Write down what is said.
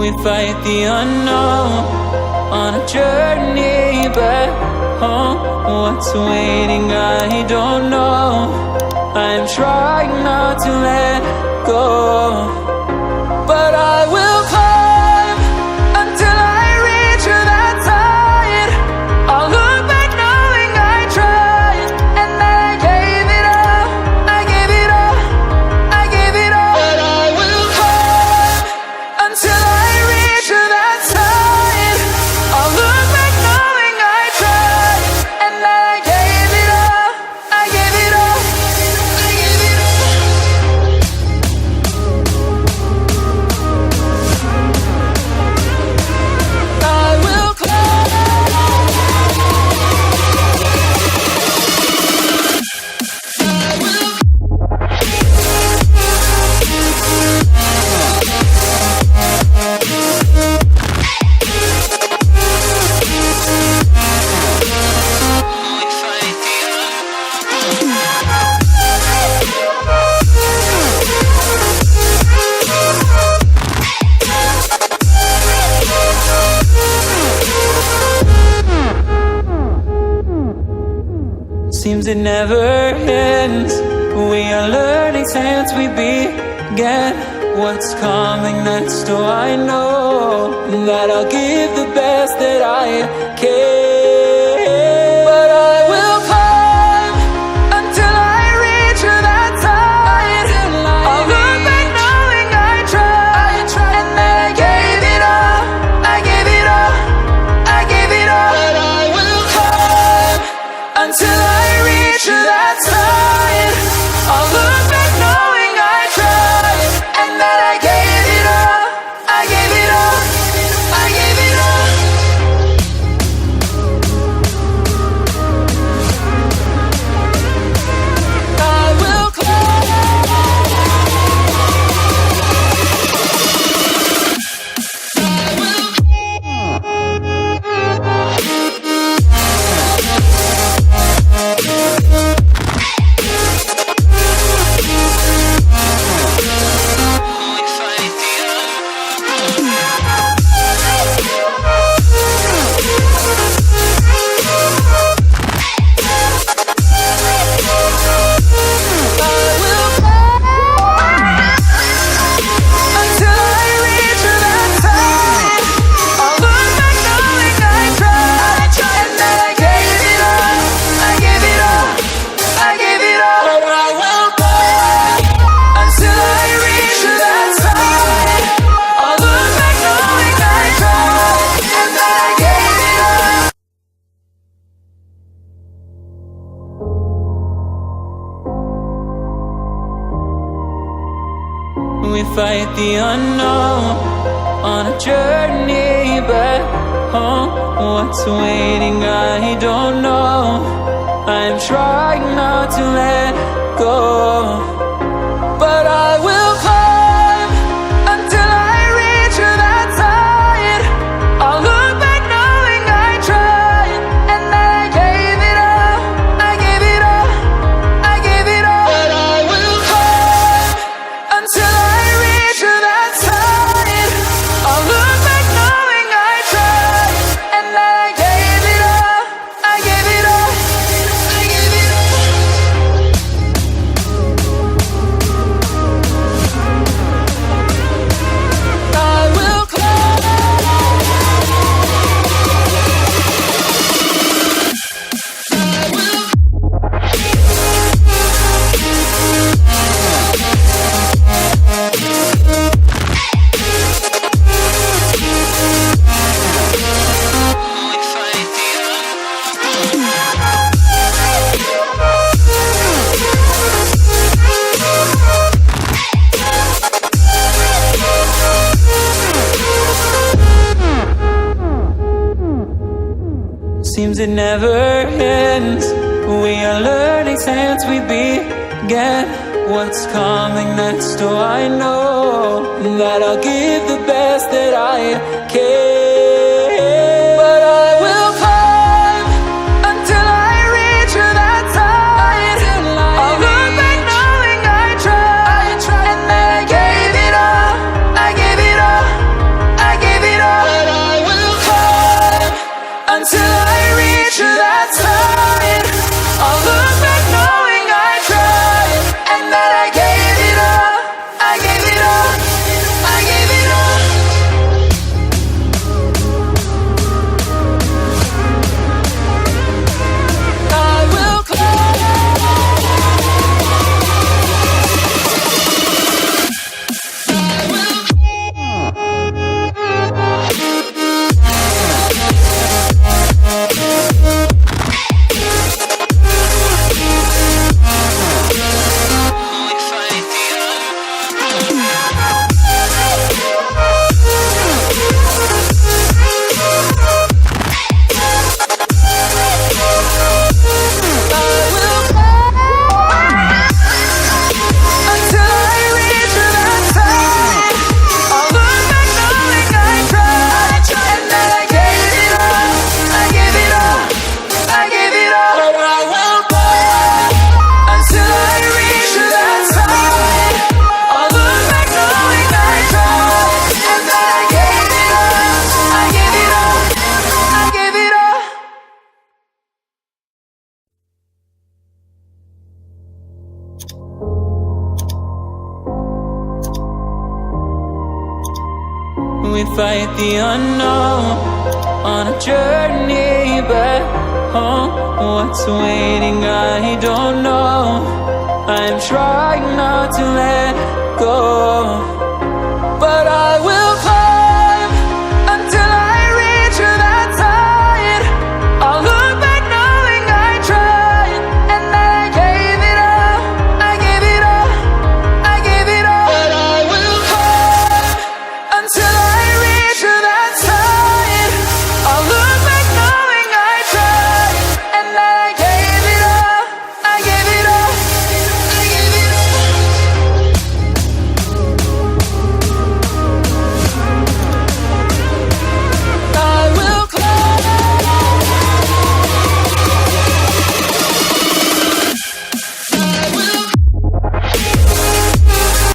We fight the unknown on a journey back home. What's waiting, I don't know. I'm trying not to let go, but I will climb until I reach that side. I'll look back knowing I tried, and that I gave it all, I gave it all, I gave it all. But I will climb until I reach that side. I'll look back knowing I tried, and that I gave it all, I gave it all, I gave it all. I will climb. Seems it never ends. We are learning since we began. What's coming next? Oh, I know that I'll give the best that I can. But I will climb until I reach that side. I'll look back knowing I tried, and that I gave it all, I gave it all, I gave it all. But I will climb until I reach that side. I'll look back knowing I tried, and that I gave it all, I gave it all, I gave it all. I will climb. We fight the unknown on a journey back home. What's waiting, I don't know. I'm trying not to let go, but I will climb until I reach that side. I'll look back knowing I tried, and that I gave it all, I gave it all, I gave it all. But I will climb until I reach that side. I'll look back knowing I tried, and that I gave it all, I gave it all, I gave it all. I will climb. I will. Seems it never ends. We are learning since we began. What's coming next? Oh, I know that I'll give the best that I can. But I will climb until I reach that side. I'll look back knowing I tried, and that I gave it all, I gave it all, I we fight the unknown on a journey back home. What's waiting, I don't know. I'm trying not to let go, but I will.